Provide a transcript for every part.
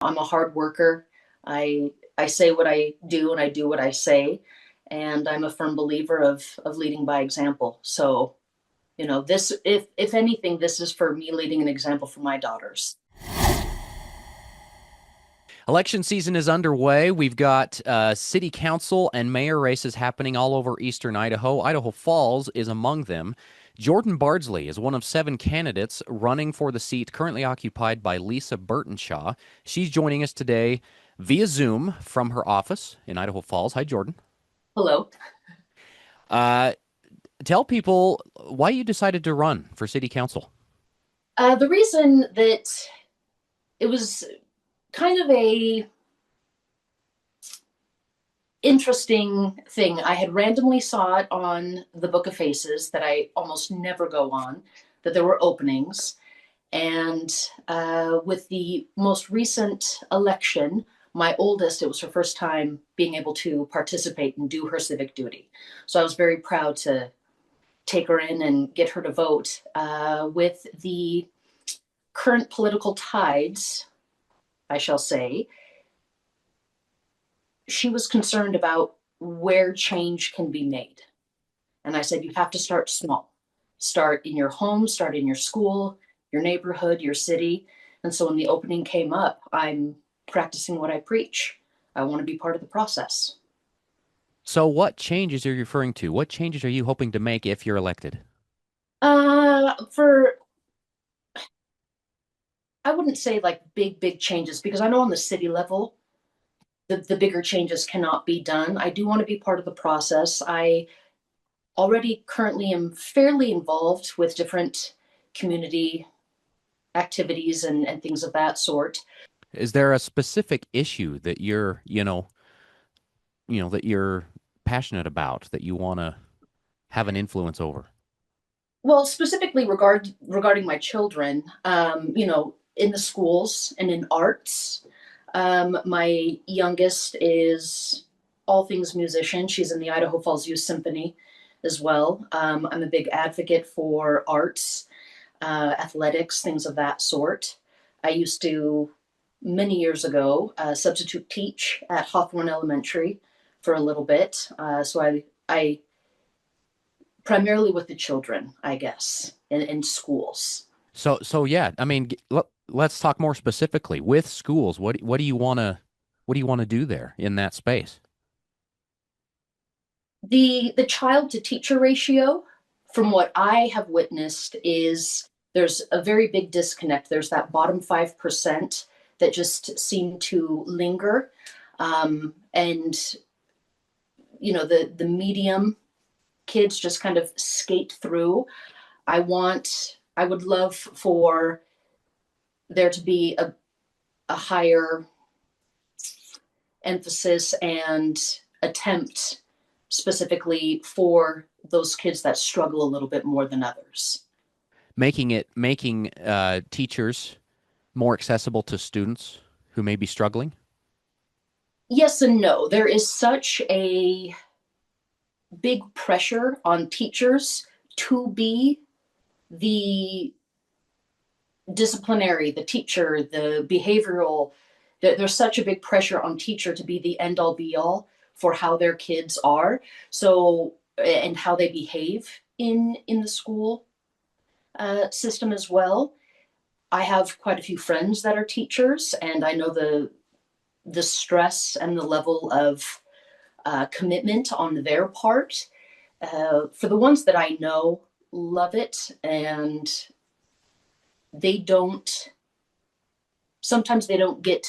I'm a hard worker. I say what I do and I do what I say. And I'm a firm believer of leading by example. So, this, if anything, this is for me leading an example for my daughters. Election season is underway. We've got city council and mayor races happening all over eastern Idaho. Idaho Falls is among them. Jordan Bardsley is one of 7 candidates running for the seat currently occupied by Lisa Burtenshaw. She's joining us today via Zoom from her office in Idaho Falls. Hi, Jordan. Hello. Uh, Tell people why you decided to run for city council. The reason that it was kind of a interesting thing. I had randomly saw it on the Book of Faces that I almost never go on, that there were openings. And with the most recent election, my oldest, it was her first time being able to participate and do her civic duty. So I was very proud to take her in and get her to vote. With the current political tides, I shall say, she was concerned about where change can be made. And I said, you have to start small. Start in your home, start in your school, your neighborhood, your city. And so when the opening came up, I'm practicing what I preach. I want to be part of the process. So, what changes are you referring to? What changes are you hoping to make if you're elected? For I wouldn't say like big changes because I know on the city level, the bigger changes cannot be done. I do want to be part of the process. I already currently am fairly involved with different community activities and things of that sort. Is there a specific issue that that you're passionate about that you want to have an influence over? Well, specifically regarding my children, in the schools and in arts. My youngest is all things musician. She's in the Idaho Falls Youth Symphony as well. I'm a big advocate for arts, athletics, things of that sort. I used to, many years ago, substitute teach at Hawthorne Elementary for a little bit. So I primarily with the children, I guess, in schools. So yeah, I mean, let's talk more specifically with schools. What do you want to do there in that space? The child to teacher ratio, from what I have witnessed, is there's a very big disconnect. There's that bottom 5% that just seem to linger. And the medium kids just kind of skate through. I would love for there to be a higher emphasis and attempt specifically for those kids that struggle a little bit more than others. Making teachers more accessible to students who may be struggling. Yes and no. There is such a big pressure on teachers to be the disciplinary, the teacher, the behavioral. There's such a big pressure on teacher to be the end all be all for how their kids are. So, and how they behave in the school system as well. I have quite a few friends that are teachers, and I know the stress and the level of commitment on their part. For the ones that I know, love it, and they don't. Sometimes they don't get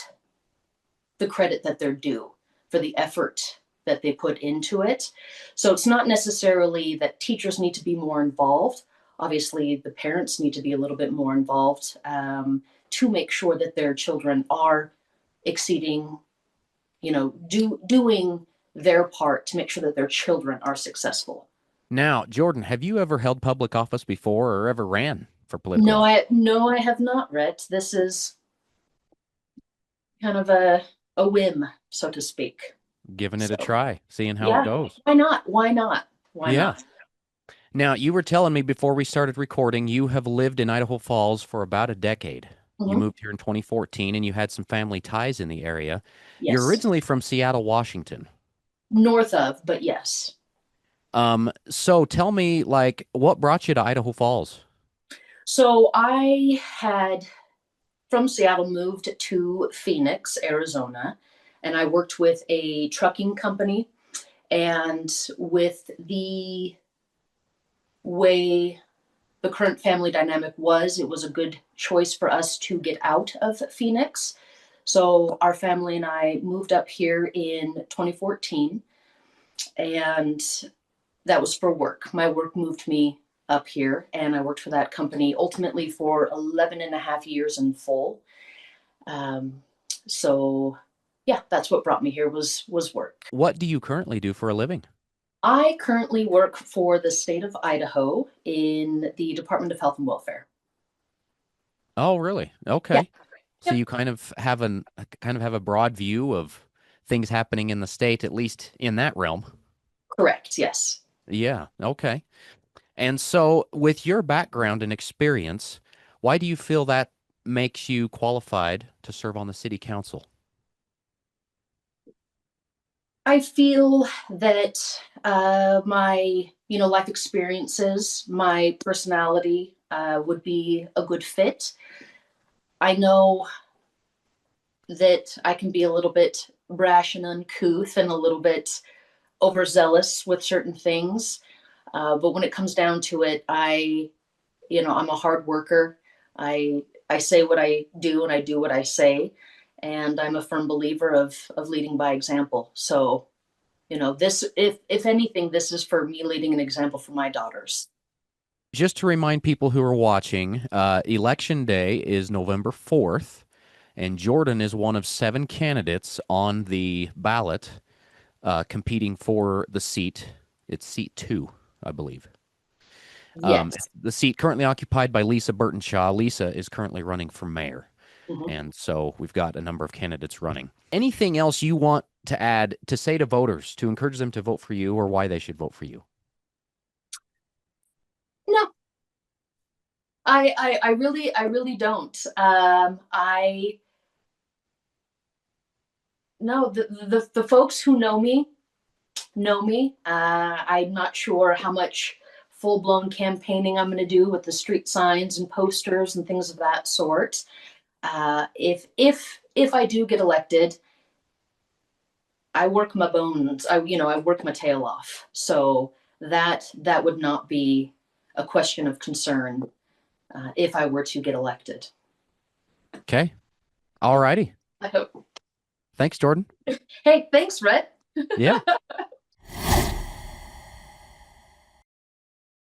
the credit that they're due for the effort that they put into it. So it's not necessarily that teachers need to be more involved. Obviously, the parents need to be a little bit more involved to make sure that their children are exceeding, doing their part to make sure that their children are successful. Now, Jordan, have you ever held public office before or ever ran for political No, office? I have not, Rhett. This is kind of a whim, so to speak. Giving it a So try, seeing how it yeah, goes. why not? Why not? Why Yeah. not? Now, you were telling me before we started recording, you have lived in Idaho Falls for about a decade. You Mhm. moved here in 2014 and you had some family ties in the area. You're Yes. originally from Seattle, Washington. North of, but yes. So tell me, like, what brought you to Idaho Falls? So I had from Seattle moved to Phoenix, Arizona, and I worked with a trucking company. And with the way the current family dynamic was, it was a good choice for us to get out of Phoenix. So our family and I moved up here in 2014, and that was for work. My work moved me up here, and I worked for that company ultimately for 11 and a half years in full. Um, so yeah, that's what brought me here was work. What do you currently do for a living? I currently work for the state of Idaho in the Department of Health and Welfare. Oh, really? Yeah. Okay. So Yep. you kind of have a broad view of things happening in the state, at least in that realm. Correct. Yes. Yeah. Okay. And so, with your background and experience, why do you feel that makes you qualified to serve on the city council? I feel that my life experiences, my personality would be a good fit. I know that I can be a little bit brash and uncouth and a little bit overzealous with certain things. But when it comes down to it, I'm a hard worker. I say what I do and I do what I say, and I'm a firm believer of leading by example. So, this if anything, this is for me leading an example for my daughters. Just to remind people who are watching, Election Day is November 4th, and Jordan is one of 7 candidates on the ballot competing for the seat. It's seat 2, I believe. Yes. The seat currently occupied by Lisa Burtenshaw. Lisa is currently running for mayor. Mhm. And so we've got a number of candidates running. Anything else you want to add to say to voters to encourage them to vote for you or why they should vote for you? No, I really don't. I no the folks who know me. I'm not sure how much full blown campaigning I'm going to do with the street signs and posters and things of that sort. If I do get elected, I work my bones. I work my tail off. So that would not be a question of concern if I were to get elected. Okay. All righty. I hope. Thanks, Jordan. Hey, thanks, Rhett. Yeah.